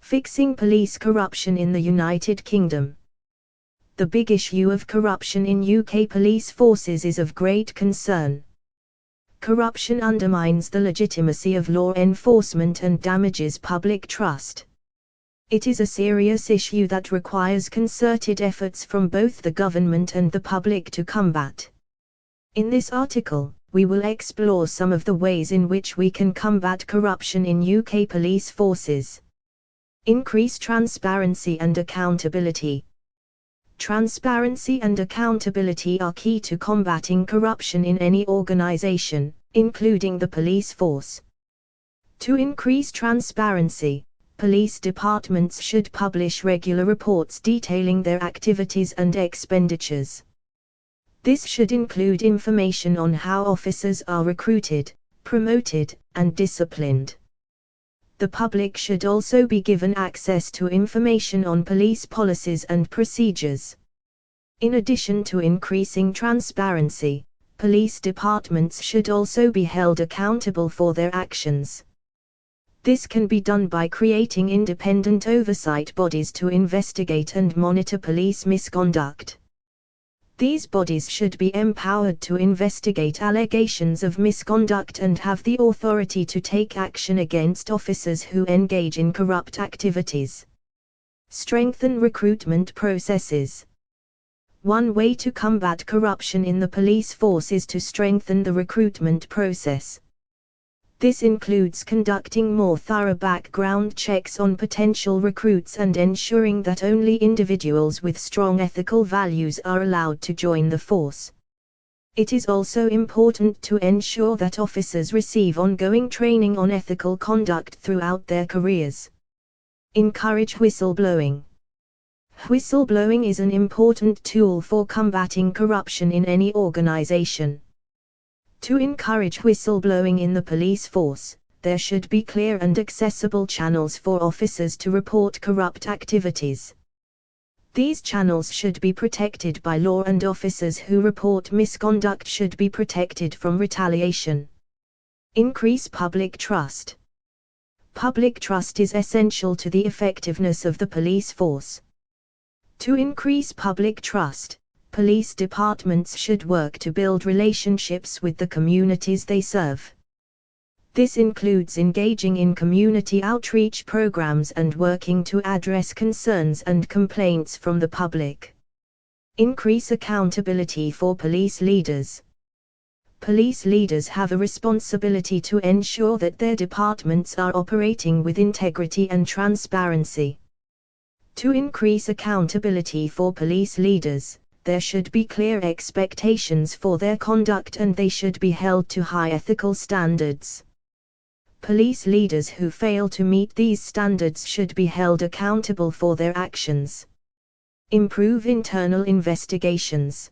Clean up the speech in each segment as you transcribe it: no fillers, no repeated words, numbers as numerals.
Fixing police corruption in the United Kingdom. The big issue of corruption in UK police forces is of great concern. Corruption undermines the legitimacy of law enforcement and damages public trust. It is a serious issue that requires concerted efforts from both the government and the public to combat. In this article, we will explore some of the ways in which we can combat corruption in UK police forces. Increase transparency and accountability. Transparency and accountability are key to combating corruption in any organization, including the police force. To increase transparency, police departments should publish regular reports detailing their activities and expenditures. This should include information on how officers are recruited, promoted, and disciplined. The public should also be given access to information on police policies and procedures. In addition to increasing transparency, police departments should also be held accountable for their actions. This can be done by creating independent oversight bodies to investigate and monitor police misconduct. These bodies should be empowered to investigate allegations of misconduct and have the authority to take action against officers who engage in corrupt activities. Strengthen recruitment processes. One way to combat corruption in the police force is to strengthen the recruitment process. This includes conducting more thorough background checks on potential recruits and ensuring that only individuals with strong ethical values are allowed to join the force. It is also important to ensure that officers receive ongoing training on ethical conduct throughout their careers. Encourage whistleblowing. Whistleblowing is an important tool for combating corruption in any organization. To encourage whistleblowing in the police force, there should be clear and accessible channels for officers to report corrupt activities. These channels should be protected by law, and officers who report misconduct should be protected from retaliation. Increase public trust. Public trust is essential to the effectiveness of the police force. To increase public trust, police departments should work to build relationships with the communities they serve. This includes engaging in community outreach programs and working to address concerns and complaints from the public. Increase accountability for police leaders. Police leaders have a responsibility to ensure that their departments are operating with integrity and transparency. To increase accountability for police leaders, there should be clear expectations for their conduct and they should be held to high ethical standards. Police leaders who fail to meet these standards should be held accountable for their actions. Improve internal investigations.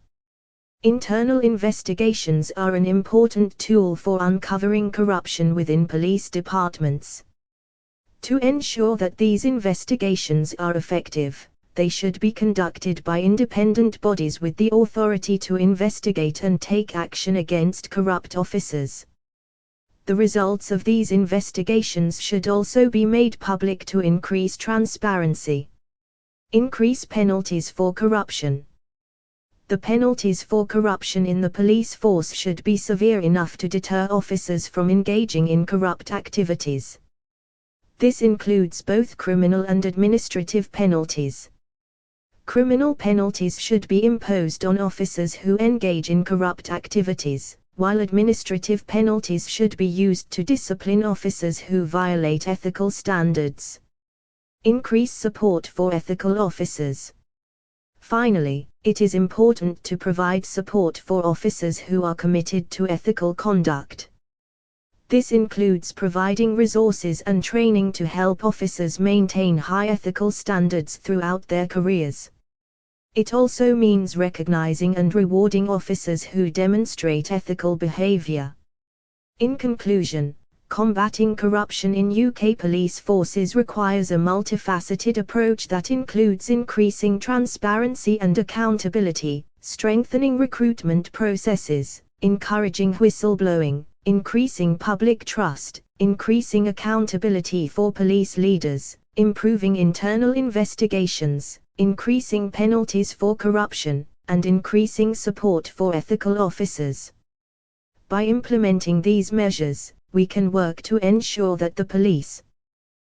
Internal investigations are an important tool for uncovering corruption within police departments. To ensure that these investigations are effective, they should be conducted by independent bodies with the authority to investigate and take action against corrupt officers. The results of these investigations should also be made public to increase transparency. Increase penalties for corruption. The penalties for corruption in the police force should be severe enough to deter officers from engaging in corrupt activities. This includes both criminal and administrative penalties. Criminal penalties should be imposed on officers who engage in corrupt activities, while administrative penalties should be used to discipline officers who violate ethical standards. Increase support for ethical officers. Finally, it is important to provide support for officers who are committed to ethical conduct. This includes providing resources and training to help officers maintain high ethical standards throughout their careers. It also means recognizing and rewarding officers who demonstrate ethical behavior. In conclusion, combating corruption in UK police forces requires a multifaceted approach that includes increasing transparency and accountability, strengthening recruitment processes, encouraging whistleblowing, increasing public trust, increasing accountability for police leaders, improving internal investigations, increasing penalties for corruption, and increasing support for ethical officers. By implementing these measures, we can work to ensure that the police,